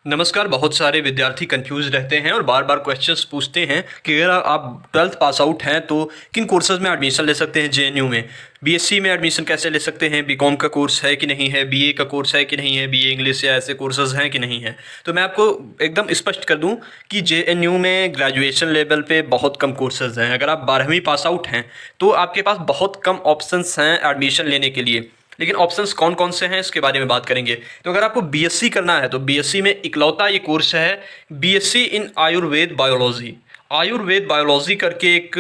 नमस्कार। बहुत सारे विद्यार्थी कंफ्यूज रहते हैं और बार बार क्वेश्चंस पूछते हैं कि अगर आप ट्वेल्थ पास आउट हैं तो किन कोर्सेज़ में एडमिशन ले सकते हैं जेएनयू में। बीएससी में एडमिशन कैसे ले सकते हैं, बीकॉम का कोर्स है कि नहीं है, बीए का कोर्स है कि नहीं है, बीए इंग्लिश या ऐसे कोर्सेज़ हैं कि नहीं है। तो मैं आपको एकदम स्पष्ट कर दूं कि जेएनयू में ग्रेजुएशन लेवल पे बहुत कम कोर्सेज़ हैं। अगर आप 12वीं पास आउट हैं तो आपके पास बहुत कम ऑप्शंस हैं एडमिशन लेने के लिए। लेकिन ऑप्शंस कौन कौन से हैं इसके बारे में बात करेंगे। तो अगर आपको बीएससी करना है तो बीएससी में इकलौता ये कोर्स है BSc in Ayurveda biology. Ayurveda biology करके एक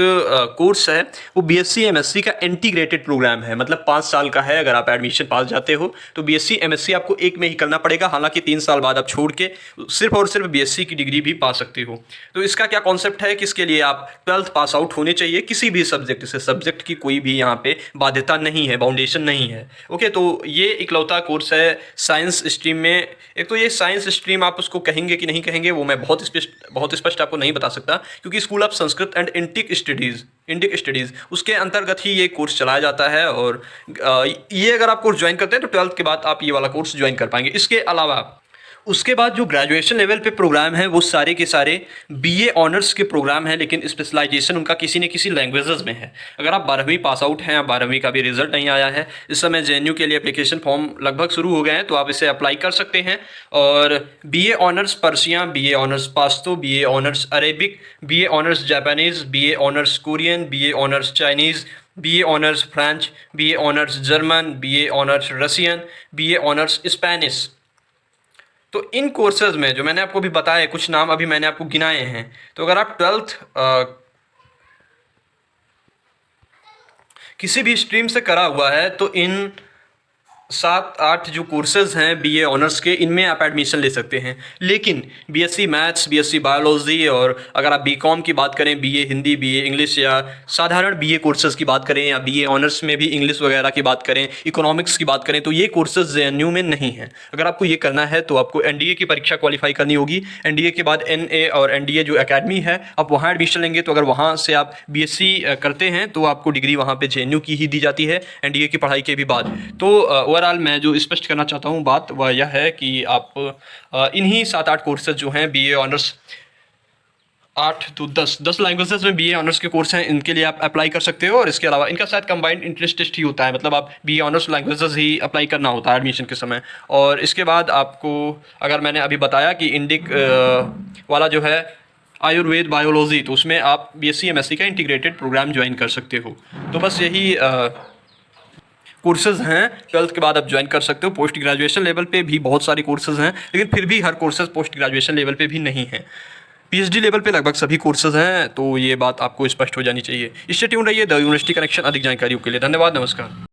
कोर्स है, वो बीएससी एमएससी का इंटीग्रेटेड प्रोग्राम है, मतलब 5 साल का है। अगर आप एडमिशन पास जाते हो तो बीएससी एमएससी आपको एक में ही करना पड़ेगा, हालांकि 3 साल बाद आप छोड़ के सिर्फ और सिर्फ बीएससी की डिग्री भी पा सकते हो। तो इसका क्या कॉन्सेप्ट है कि इसके लिए आप 12th पास आउट होने चाहिए किसी भी सब्जेक्ट से। सब्जेक्ट की कोई भी यहाँ पे बाध्यता नहीं है, बाउंडेशन नहीं है। ओके, तो ये इकलौता कोर्स है साइंस स्ट्रीम में। एक तो ये साइंस स्ट्रीम आप उसको कहेंगे कि नहीं कहेंगे वो मैं बहुत स्पष्ट आपको नहीं बता सकता, क्योंकि school of Sanskrit and Indic studies उसके अंतर्गत ही ये कोर्स चलाया जाता है। और ये अगर आप कोर्स ज्वाइन करते हैं तो 12th के बाद आप ये वाला कोर्स ज्वाइन कर पाएंगे। इसके अलावा उसके बाद जो ग्रेजुएशन लेवल पे प्रोग्राम है वो सारे के सारे बीए ऑनर्स के प्रोग्राम हैं, लेकिन स्पेशलाइजेशन उनका किसी न किसी लैंग्वेजेस में है। अगर आप 12वीं पास आउट हैं, 12वीं का भी रिजल्ट नहीं आया है, इस समय जेएनयू के लिए एप्लीकेशन फॉर्म लगभग शुरू हो गए हैं, तो आप इसे अप्लाई कर सकते हैं। और BA honours Persia, BA honours Pashto, BA honours Arabic, BA honours Japanese, BA honours Korean, BA honours Chinese, BA honours French, BA honours German, BA honours Russian, BA honours Spanish. तो इन कोर्सेज़ में जो मैंने आपको अभी बताया, कुछ नाम अभी मैंने आपको गिनाए हैं, तो अगर आप 12th किसी भी स्ट्रीम से करा हुआ है तो इन 7-8 जो कोर्सेज़ हैं बीए ऑनर्स के, इनमें आप एडमिशन ले सकते हैं। लेकिन बीएससी मैथ्स, बीएससी बायोलॉजी, और अगर आप बीकॉम की बात करें, बीए हिंदी, बीए इंग्लिश, या साधारण बीए कोर्सेज़ की बात करें, या बीए ऑनर्स में भी इंग्लिश वगैरह की बात करें, इकोनॉमिक्स की बात करें, तो ये कोर्सेज़ जेएनयू में नहीं है। अगर आपको ये करना है तो आपको एनडीए की परीक्षा क्वालिफाई करनी होगी। एनडीए के बाद एनए और एनडीए जो अकेडमी है, आप वहाँ एडमिशन लेंगे। तो अगर वहाँ से आप बीएससी करते हैं तो आपको डिग्री वहाँ पे जेएनयू की ही दी जाती है एनडीए की पढ़ाई के भी बाद। तो ओवरऑल मैं जो स्पष्ट करना चाहता हूँ बात वह यह है कि आप इन्हीं 7-8 कोर्सेज जो हैं बीए ऑनर्स, 8 तो 10 लैंग्वेजेस में बीए ऑनर्स के कोर्स हैं, इनके लिए आप अप्लाई कर सकते हो। और इसके अलावा इनका शायद कंबाइंड इंट्रेंस टेस्ट ही होता है, मतलब आप बीए ऑनर्स लैंग्वेजेस ही अप्लाई करना होता है एडमिशन के समय। और इसके बाद आपको, अगर मैंने अभी बताया कि इंडिक वाला जो है आयुर्वेद बायोलॉजी, तो उसमें आप बीएससी एमएससी का इंटीग्रेटेड प्रोग्राम ज्वाइन कर सकते हो। तो बस यही कोर्सेज़ हैं 12th के बाद आप ज्वाइन कर सकते हो। पोस्ट ग्रेजुएशन लेवल पे भी बहुत सारे कोर्सेज़ हैं, लेकिन फिर भी हर कोर्सेज़ पोस्ट ग्रेजुएशन लेवल पे भी नहीं है। पीएचडी लेवल पे लगभग सभी कोर्सेज़ हैं, तो ये बात आपको स्पष्ट हो जानी चाहिए। इससे ट्यून रहिए द यूनिवर्सिटी कनेक्शन। अधिक जानकारियों के लिए धन्यवाद, नमस्कार।